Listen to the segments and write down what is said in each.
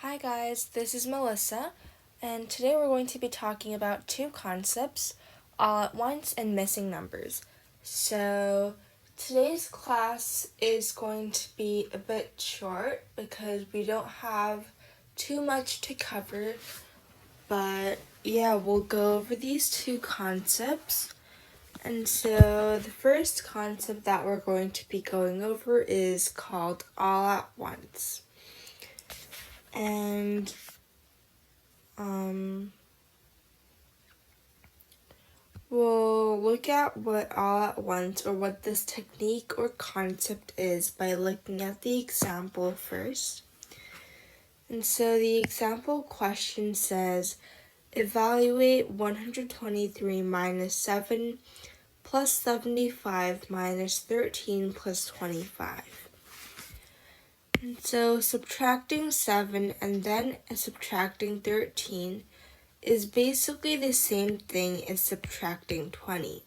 Hi guys, this is Melissa, and today we're going to be talking about two concepts, all at once and missing numbers. So today's class is going to be a bit short because we don't have too much to cover, but yeah, we'll go over these two concepts. And so the first concept that we're going to be going over is called all at once. And we'll look at what all at once or what this technique or concept is by looking at the example first. And so the example question says, evaluate 123 minus 7 plus 75 minus 13 plus 25. And so subtracting 7 and then subtracting 13 is basically the same thing as subtracting 20.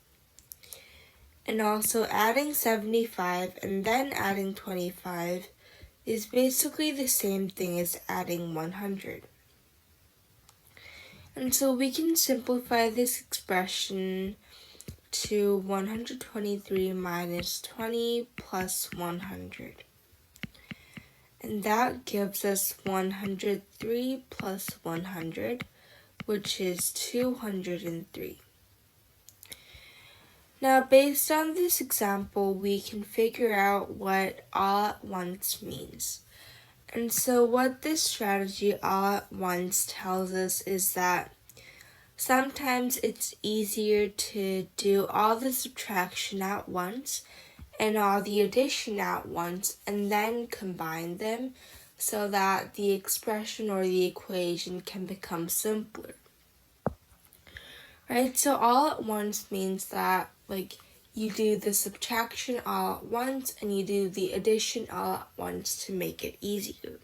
And also adding 75 and then adding 25 is basically the same thing as adding 100. And so we can simplify this expression to 123 minus 20 plus 100. And that gives us 103 plus 100, which is 203. Now, based on this example, we can figure out what all at once means. And so what this strategy all at once tells us is that sometimes it's easier to do all the subtraction at once and all the addition at once and then combine them so that the expression or the equation can become simpler. Right, so all at once means that you do the subtraction all at once and you do the addition all at once to make it easier.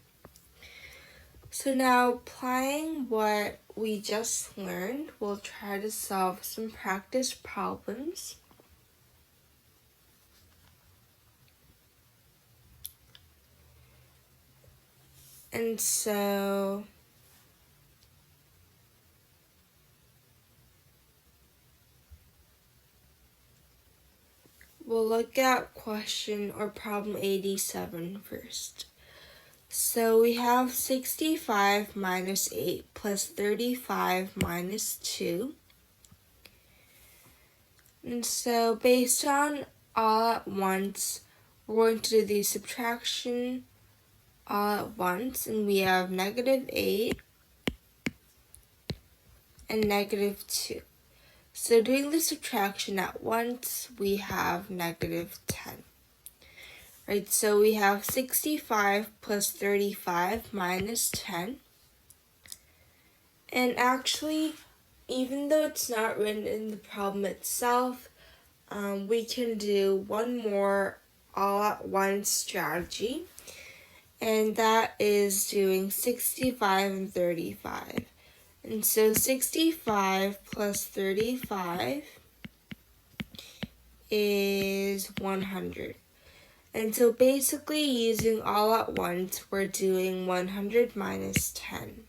So now applying what we just learned, we'll try to solve some practice problems. And so we'll look at question or problem 87 first. So we have 65 minus 8 plus 35 minus 2. And so based on all at once, we're going to do the subtraction all at once. And we have negative 8 and negative 2. So doing the subtraction at once, we have negative 10. Right, so we have 65 plus 35 minus 10. And actually, even though it's not written in the problem itself, we can do one more all at once strategy. And that is doing 65 and 35. And so 65 plus 35 is 100. And so basically using all at once, we're doing 100 minus 10.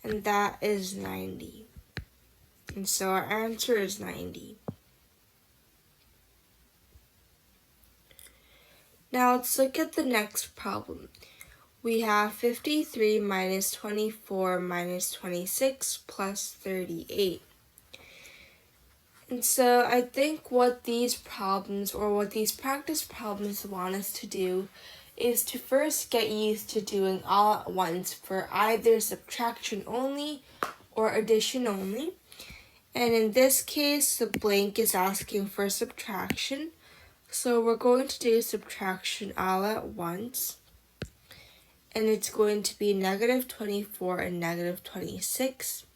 And that is 90. And so our answer is 90. Now let's look at the next problem. We have 53 minus 24 minus 26 plus 38. And so I think what these problems or what these practice problems want us to do is to first get used to doing all at once for either subtraction only or addition only. And in this case, the blank is asking for subtraction. So we're going to do subtraction all at once. And it's going to be negative 24 and negative 26.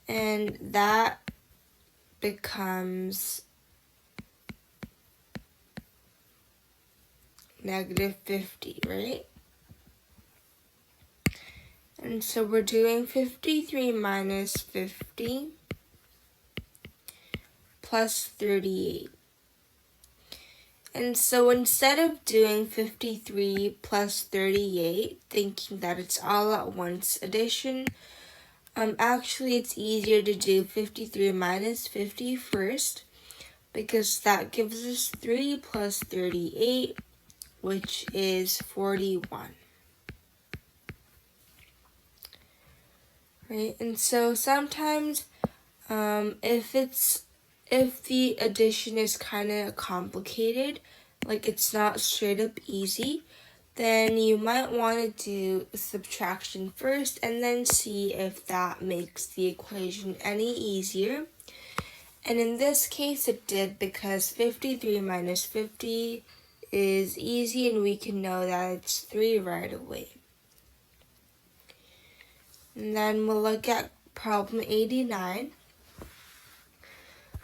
And that becomes negative 50, right? And so we're doing 53 minus 50 plus 38. And so instead of doing 53 plus 38, thinking that it's all at once addition, actually it's easier to do 53 minus 50 first, because that gives us 3 plus 38, which is 41. Right, and so sometimes if the addition is kind of complicated, like it's not straight up easy, then you might want to do subtraction first and then see if that makes the equation any easier. And in this case it did, because 53 minus 50 is easy and we can know that it's 3 right away. And then we'll look at problem 89.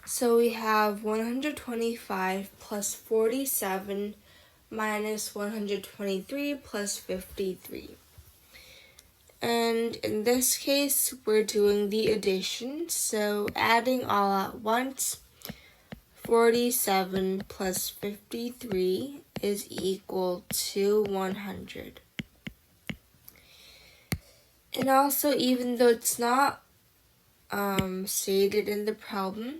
So we have 125 plus 47 minus 123 plus 53. And in this case, we're doing the addition, so adding all at once, 47 plus 53 is equal to 100. And also, even though it's not stated in the problem,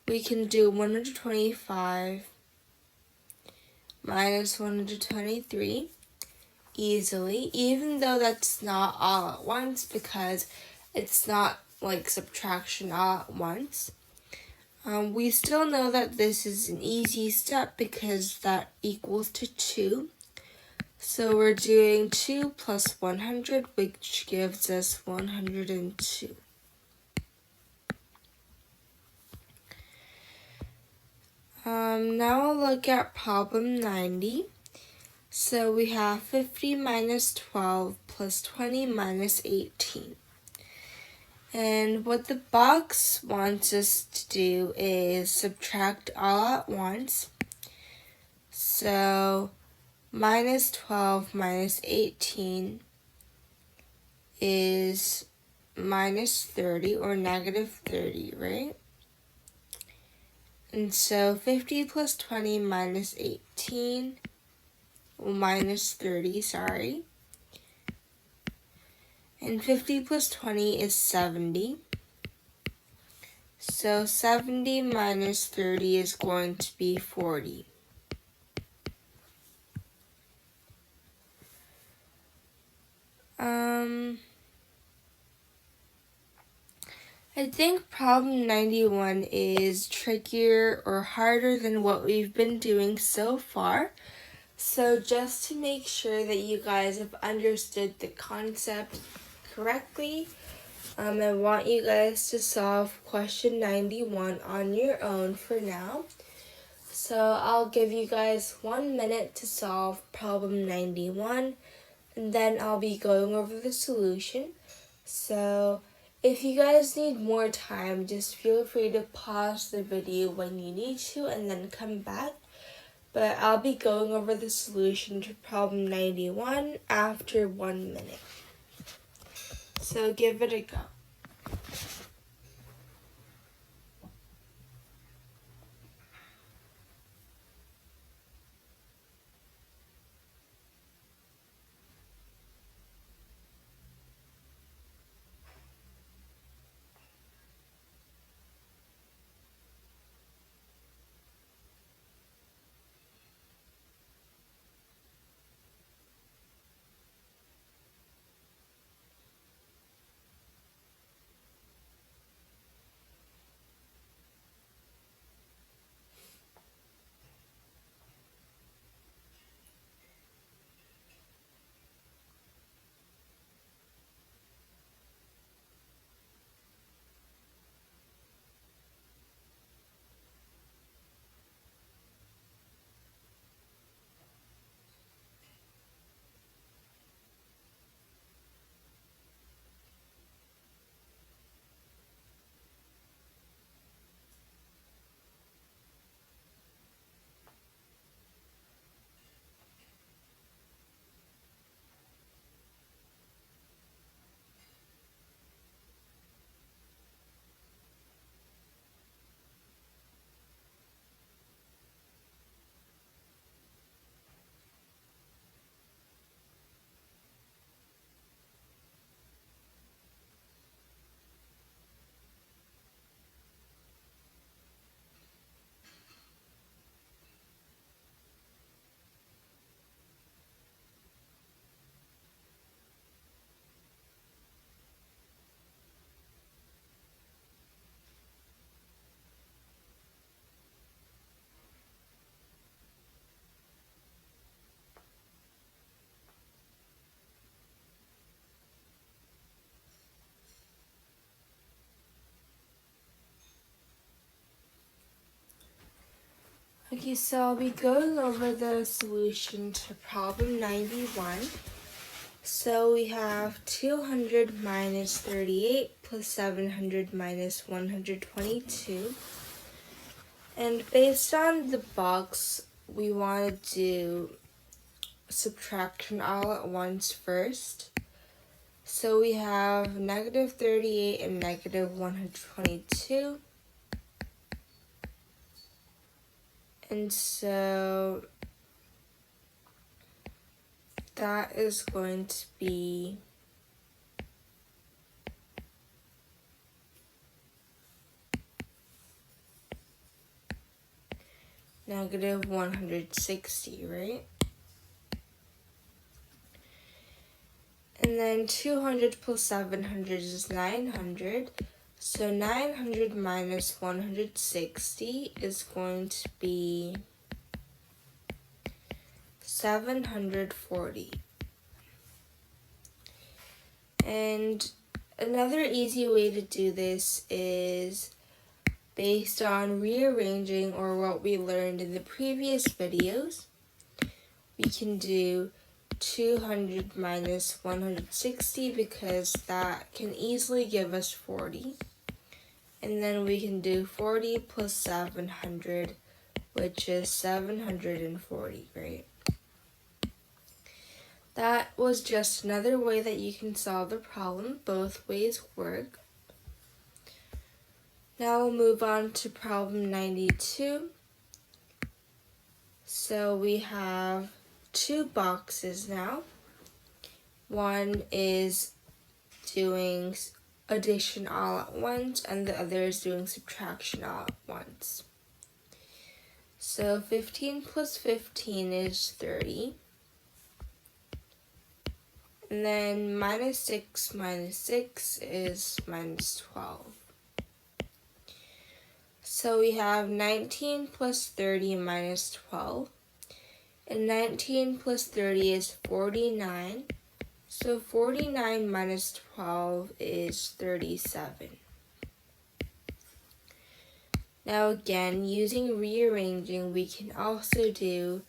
we can do 125 minus 123 easily, even though that's not all at once, because it's not like subtraction all at once. We still know that this is an easy step because that equals to 2. So we're doing 2 plus 100, which gives us 102. Now we'll look at problem 90. So we have 50 minus 12 plus 20 minus 18. And what the box wants us to do is subtract all at once. So minus 12 minus 18 is minus 30, or negative 30, right? And so 50 plus 20 minus 18, minus 30, sorry. And 50 plus 20 is 70. So 70 minus 30 is going to be 40. I think problem 91 is trickier or harder than what we've been doing so far. So just to make sure that you guys have understood the concept correctly, I want you guys to solve question 91 on your own for now. So I'll give you guys 1 minute to solve problem 91, and then I'll be going over the solution. So if you guys need more time, just feel free to pause the video when you need to and then come back. But I'll be going over the solution to problem 91 after 1 minute. So give it a go. Okay, so I'll be going over the solution to problem 91. So we have 200 minus 38 plus 700 minus 122. And based on the box, we want to do subtraction all at once first. So we have negative 38 and negative 122. And so that is going to be negative 160, right? And then 200 plus 700 is 900. So 900 minus 160 is going to be 740. And another easy way to do this is based on rearranging, or what we learned in the previous videos. We can do 200 minus 160 because that can easily give us 40. And then we can do 40 plus 700, which is 740, right? That was just another way that you can solve the problem. Both ways work. Now we'll move on to problem 92. So we have two boxes now. One is doing addition all at once, and the other is doing subtraction all at once. So 15 plus 15 is 30. And then minus 6 is minus 12. So we have 19 plus 30 minus 12. And 19 plus 30 is 49. So 49 minus 12 is 37. Now again, using rearranging, we can also do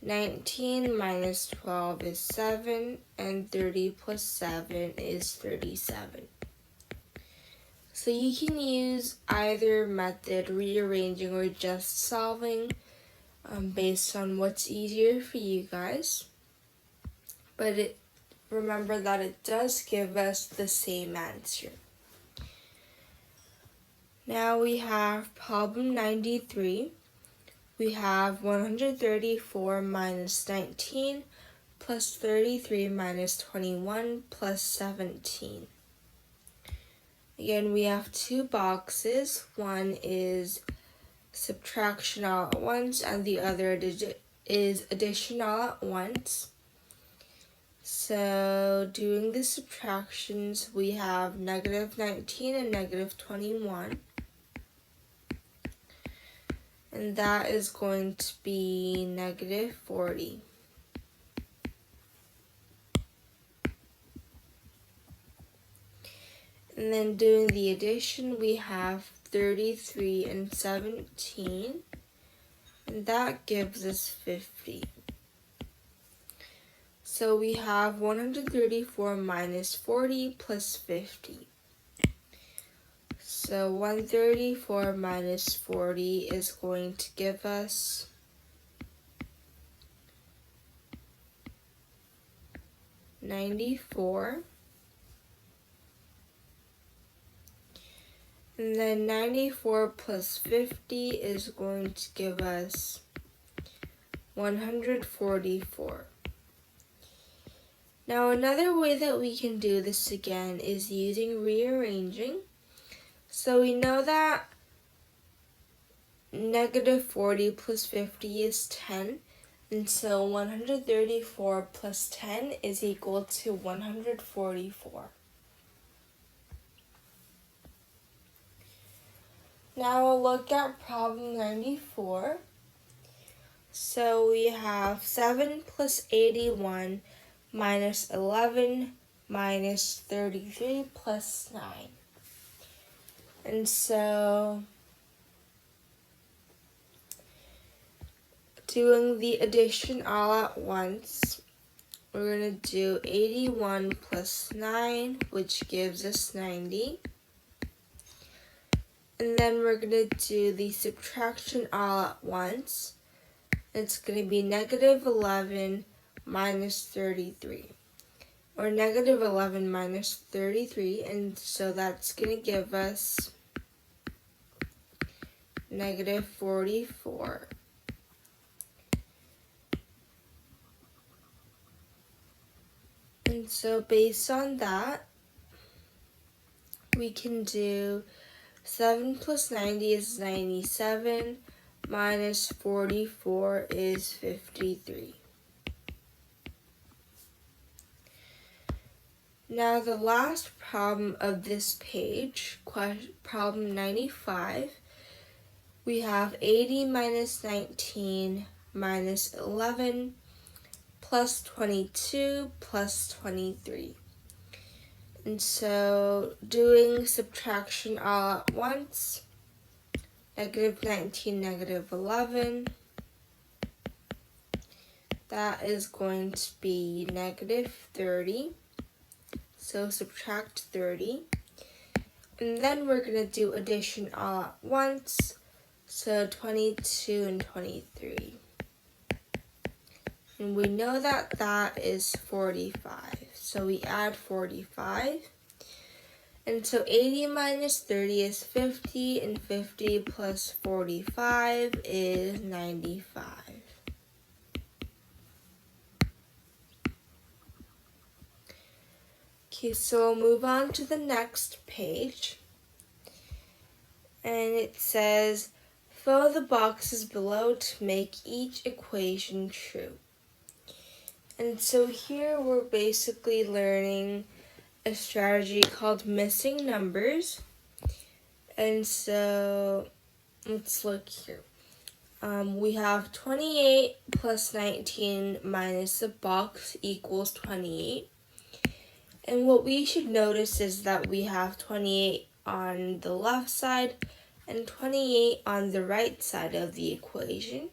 19 minus 12 is 7, and 30 plus 7 is 37. So you can use either method, rearranging or just solving, based on what's easier for you guys. But remember that it does give us the same answer. Now we have problem 93. We have 134 minus 19 plus 33 minus 21 plus 17. Again, we have two boxes. One is subtraction all at once, and the other is addition all at once. So doing the subtractions, we have negative 19 and negative 21. And that is going to be negative 40. And then doing the addition, we have 33 and 17. And that gives us 50. So we have 134 minus 40 plus 50. So 134 minus 40 is going to give us 94. And then 94 plus 50 is going to give us 144. Now another way that we can do this again is using rearranging. So we know that negative 40 plus 50 is 10. And so 134 plus 10 is equal to 144. Now we'll look at problem 94. So we have 7 plus 81 minus 11 minus 33 plus 9. And so doing the addition all at once, we're going to do 81 plus 9, which gives us 90. And then we're going to do the subtraction all at once. It's going to be negative 11 minus 33. Or negative 11 minus 33. And so that's going to give us negative 44. And so based on that, we can do 7 plus 90 is 97, minus 44 is 53. Now the last problem of this page, problem 95, we have 80 minus 19 minus 11 plus 22 plus 23. And so doing subtraction all at once, negative 19, negative 11, that is going to be negative 30. So subtract 30. And then we're going to do addition all at once, so 22 and 23. And we know that that is 45. So we add 45. And so 80 minus 30 is 50, and 50 plus 45 is 95. Okay, so we'll move on to the next page. And it says, fill the boxes below to make each equation true. And so here we're basically learning a strategy called missing numbers. And so let's look here. We have 28 plus 19 minus the box equals 28. And what we should notice is that we have 28 on the left side and 28 on the right side of the equation.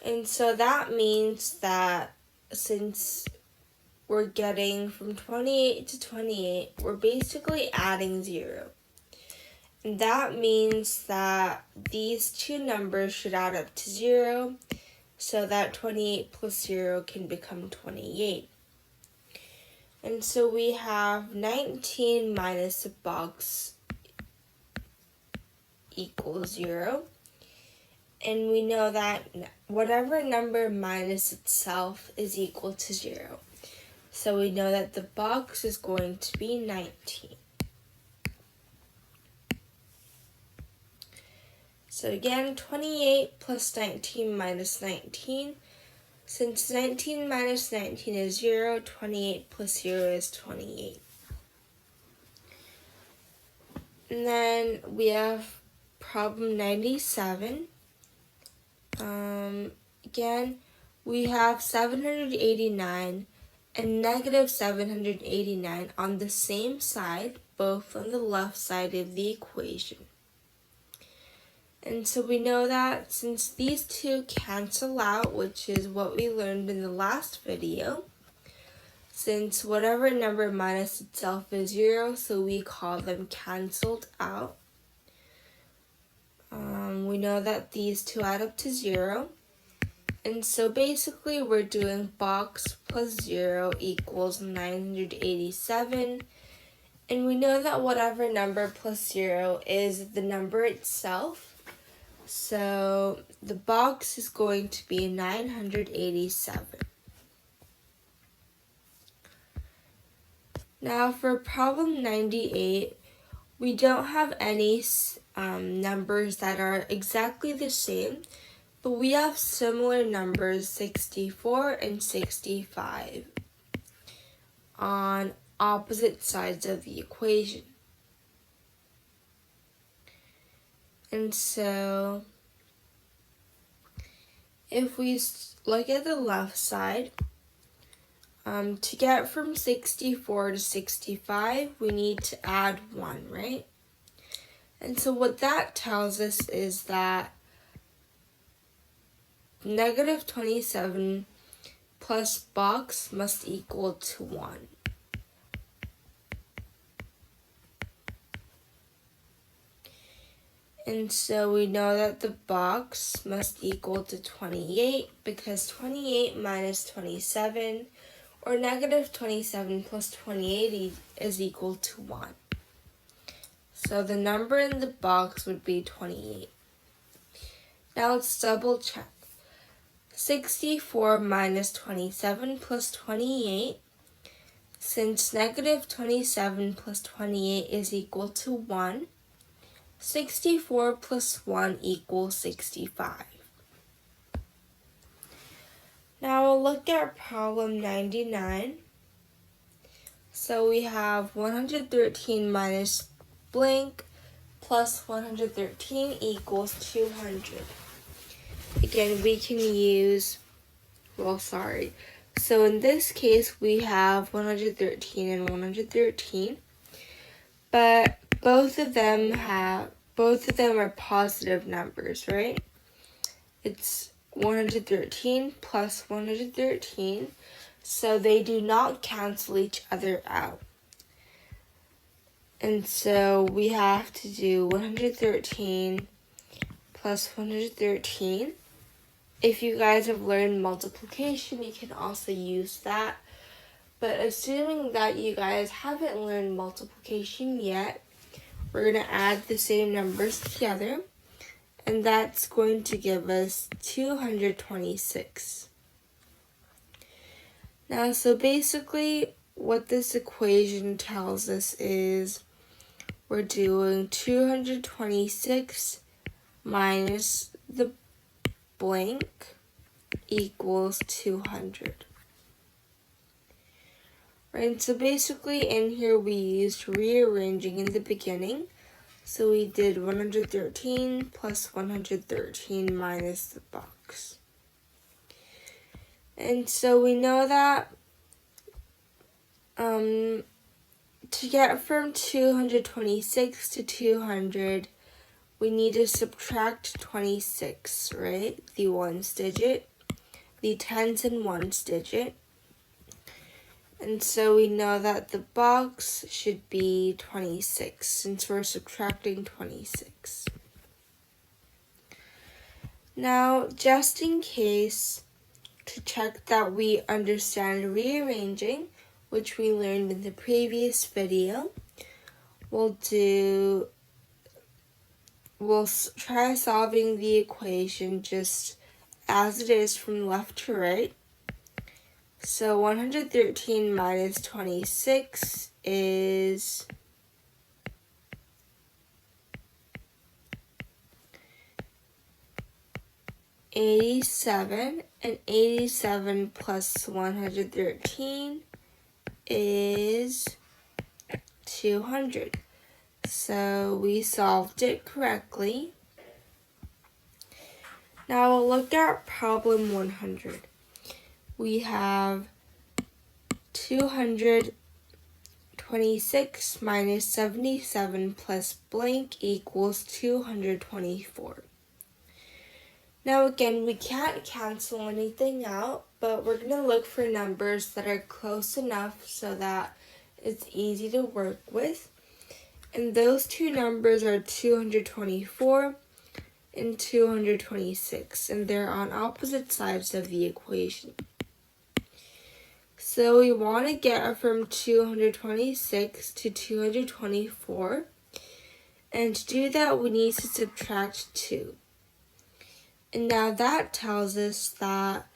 And so that means that since we're getting from 28 to 28, we're basically adding 0. And that means that these two numbers should add up to 0, so that 28 plus 0 can become 28. And so we have 19 minus the box equals 0. And we know that whatever number minus itself is equal to 0. So we know that the box is going to be 19. So again, 28 plus 19 minus 19. Since 19 minus 19 is 0, 28 plus 0 is 28. And then we have problem 97. Again, we have 789 and negative 789 on the same side, both on the left side of the equation. And so we know that since these two cancel out, which is what we learned in the last video, since whatever number minus itself is 0, so we call them canceled out. We know that these two add up to 0. And so basically we're doing box plus 0 equals 987. And we know that whatever number plus 0 is the number itself. So the box is going to be 987. Now for problem 98, we don't have any numbers that are exactly the same, but we have similar numbers 64 and 65 on opposite sides of the equation. And so if we look at the left side, to get from 64 to 65, we need to add 1, right? And so what that tells us is that negative 27 plus box must equal to 1. And so we know that the box must equal to 28 because 28 minus 27, or negative 27 plus 28 is equal to 1. So the number in the box would be 28. Now let's double check. 64 minus 27 plus 28. Since negative 27 plus 28 is equal to 1, 64 plus 1 equals 65. Now we'll look at problem 99. So we have 113 minus blank plus 113 equals 200. Again, we can use, So in this case, we have 113 and 113, but both of them are positive numbers, right? It's 113 plus 113, so they do not cancel each other out. And so we have to do 113 plus 113. If you guys have learned multiplication, you can also use that. But assuming that you guys haven't learned multiplication yet, we're going to add the same numbers together, and that's going to give us 226. Now, so basically what this equation tells us is we're doing 226 minus the blank equals 200. Right, so basically in here we used rearranging in the beginning. So we did 113 plus 113 minus the box. And so we know that to get from 226 to 200, we need to subtract 26, right? The ones digit, the tens and ones digit. And so we know that the box should be 26 since we're subtracting 26. Now, just in case, to check that we understand rearranging, which we learned in the previous video, we'll try solving the equation just as it is from left to right. So 113 minus 26 is 87, and 87 plus 113 is 200. So we solved it correctly. Now we'll look at problem 100. We have 226 minus 77 plus blank equals 224. Now again, we can't cancel anything out, but we're going to look for numbers that are close enough so that it's easy to work with. And those two numbers are 224 and 226, and they're on opposite sides of the equation. So we want to get from 226 to 224, and to do that we need to subtract 2. And now that tells us that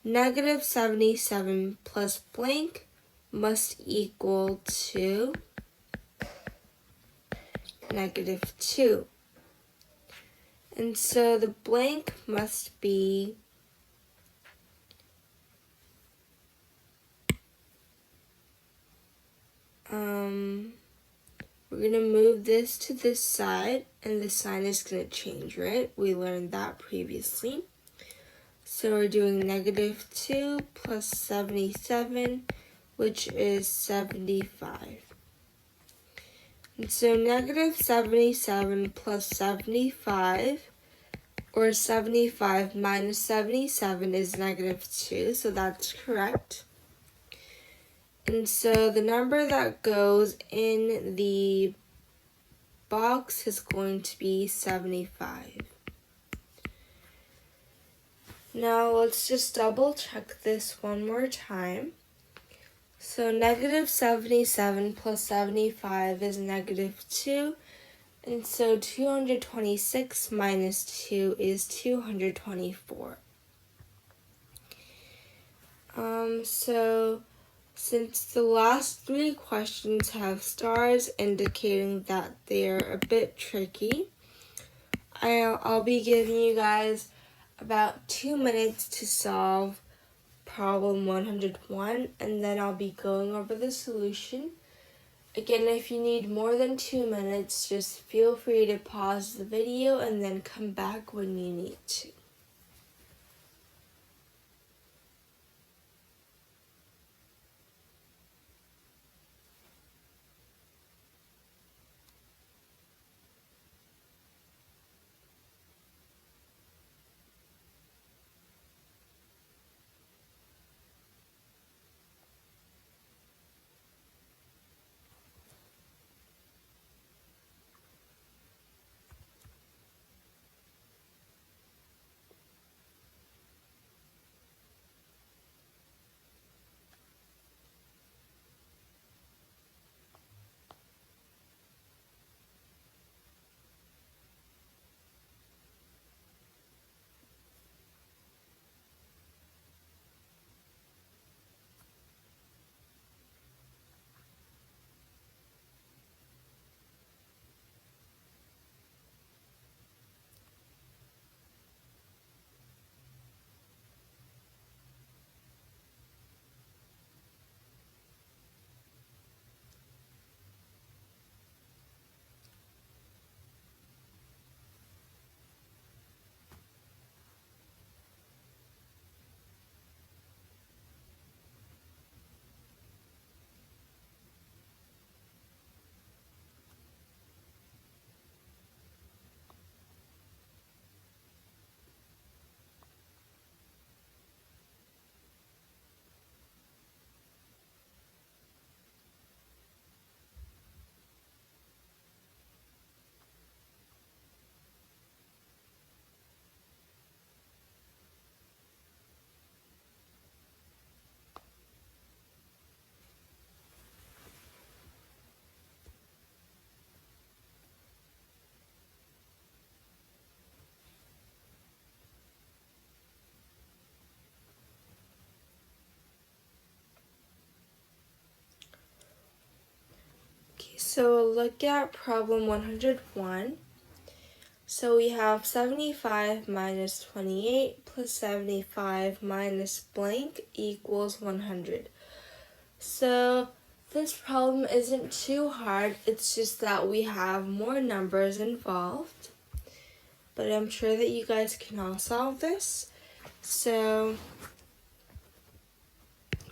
negative 77 plus blank must equal to negative 2. And so the blank must be we're going to move this to this side, and the sign is going to change, right? We learned that previously. So we're doing negative 2 plus 77, which is 75. And so negative 77 plus 75 or 75 minus 77 is negative 2, so that's correct. And so the number that goes in the box is going to be 75. Now let's just double check this one more time. So negative 77 plus 75 is negative 2. And so 226 minus 2 is 224. So since the last three questions have stars indicating that they're a bit tricky, I'll be giving you guys about 2 minutes to solve problem 101, and then I'll be going over the solution. Again, if you need more than 2 minutes, just feel free to pause the video and then come back when you need to. Okay, so look at problem 101. So we have 75 minus 28 plus 75 minus blank equals 100. So this problem isn't too hard, it's just that we have more numbers involved. But I'm sure that you guys can all solve this. So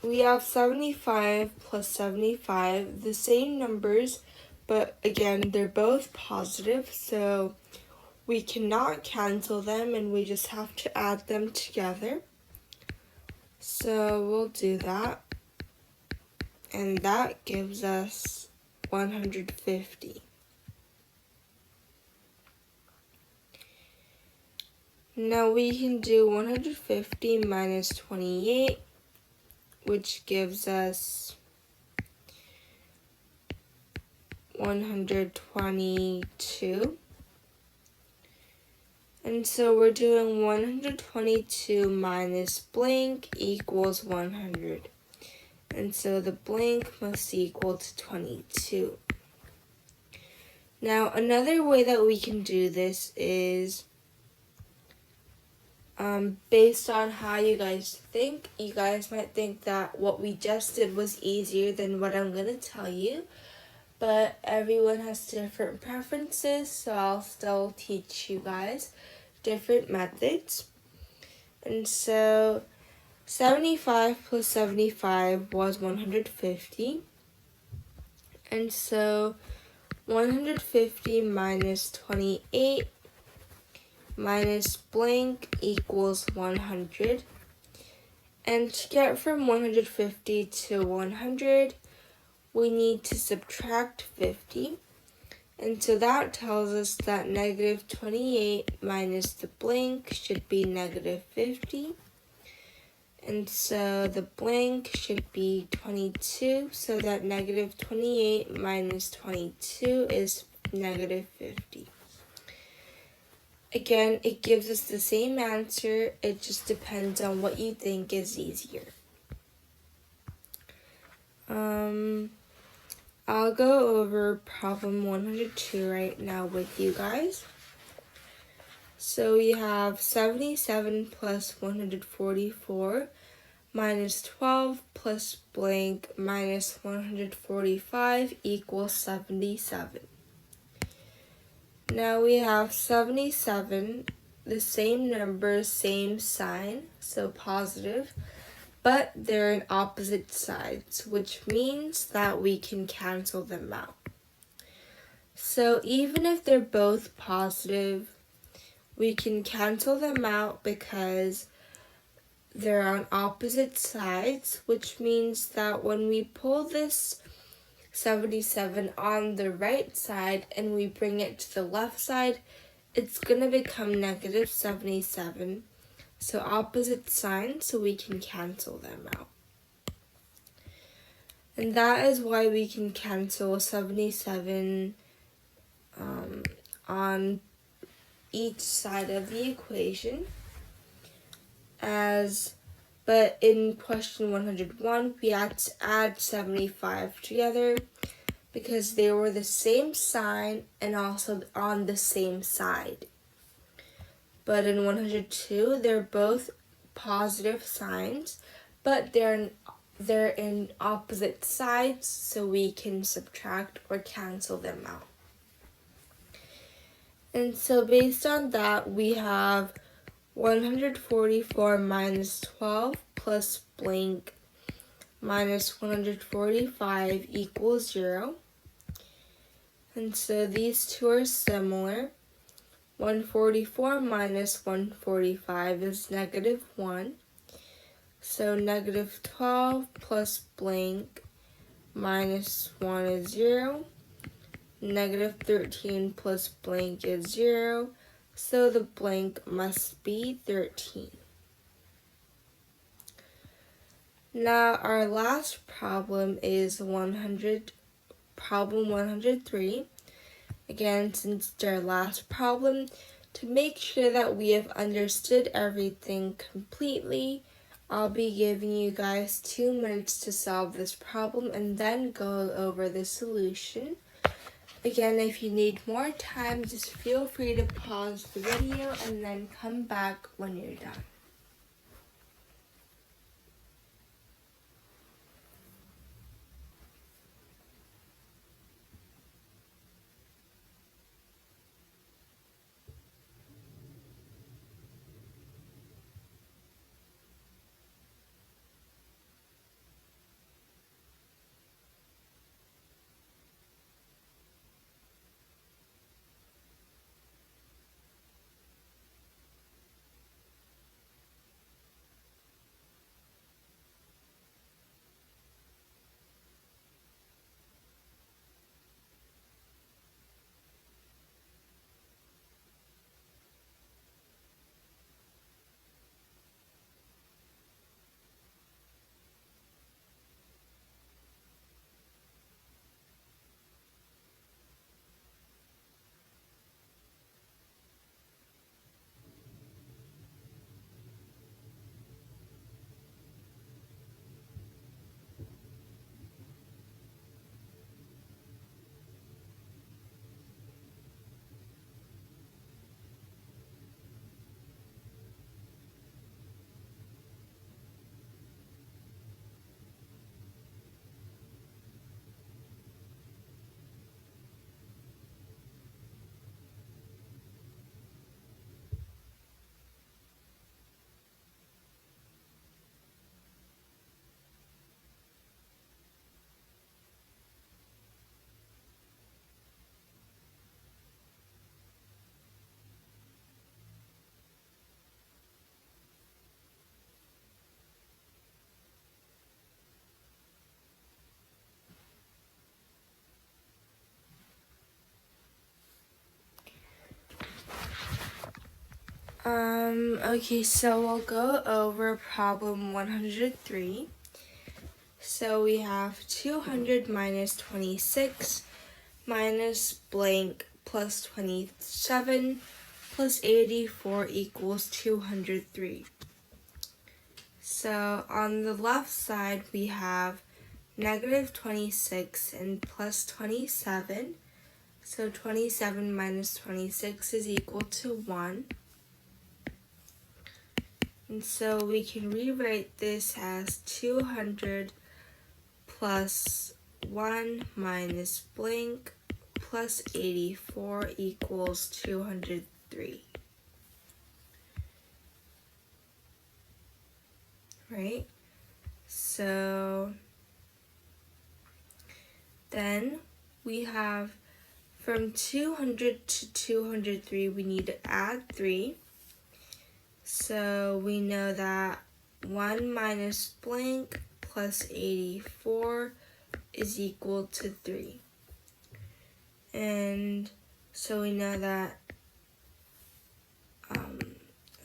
we have 75 plus 75, the same numbers, but again, they're both positive, so we cannot cancel them and we just have to add them together. So we'll do that. And that gives us 150. Now we can do 150 minus 28, which gives us 122. And so we're doing 122 minus blank equals 100. And so the blank must equal to 22. Now another way that we can do this is based on how you guys think. You guys might think that what we just did was easier than what I'm going to tell you. But everyone has different preferences, so I'll still teach you guys different methods. And so 75 plus 75 was 150. And so 150 minus 28 minus blank equals 100. And to get from 150 to 100, we need to subtract 50. And so that tells us that negative 28 minus the blank should be negative 50. And so the blank should be 22, so that negative 28 minus 22 is negative 50. Again, it gives us the same answer, it just depends on what you think is easier. I'll go over problem 102 right now with you guys. So we have 77 plus 144 minus 12 plus blank minus 145 equals 77. Now we have 77, the same number, same sign, so positive, but they're in opposite sides, which means that we can cancel them out. So even if they're both positive, we can cancel them out because they're on opposite sides, which means that when we pull this 77 on the right side and we bring it to the left side, it's going to become negative 77. So opposite signs, so we can cancel them out. And that is why we can cancel 77 on each side of the equation. But in question 101, we had to add 75 together because they were the same sign and also on the same side. But in 102, they're both positive signs, but they're in opposite sides, so we can subtract or cancel them out. And so based on that, we have 144 minus 12 plus blank minus 145 equals 0. And so these two are similar. 144 minus 145 is negative 1. So negative 12 plus blank minus 1 is 0. Negative 13 plus blank is 0. So the blank must be 13. Now our last problem is problem 103. Again, since it's our last problem, to make sure that we have understood everything completely, I'll be giving you guys 2 minutes to solve this problem and then go over the solution. Again, if you need more time, just feel free to pause the video and then come back when you're done. Okay, so we'll go over problem 103. So we have 200 minus 26 minus blank plus 27 plus 84 equals 203. So on the left side we have negative 26 and plus 27. So 27 minus 26 is equal to 1. And so we can rewrite this as 200 plus 1 minus blank plus 84 equals 203. Right? So then we have from 200 to 203 we need to add 3. So we know that 1 minus blank plus 84 is equal to 3. And so we know that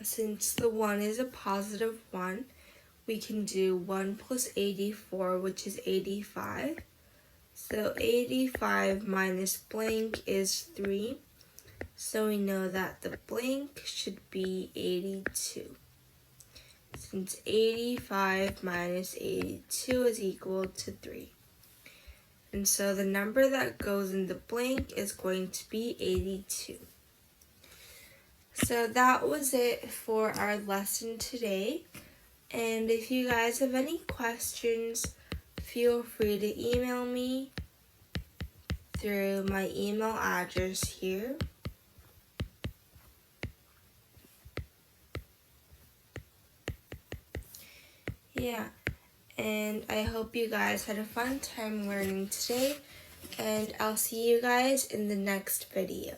since the 1 is a positive 1, we can do 1 plus 84, which is 85. So 85 minus blank is 3. So we know that the blank should be 82. Since 85 minus 82 is equal to 3. And so the number that goes in the blank is going to be 82. So that was it for our lesson today. And if you guys have any questions, feel free to email me through my email address here. Yeah, and I hope you guys had a fun time learning today, and I'll see you guys in the next video.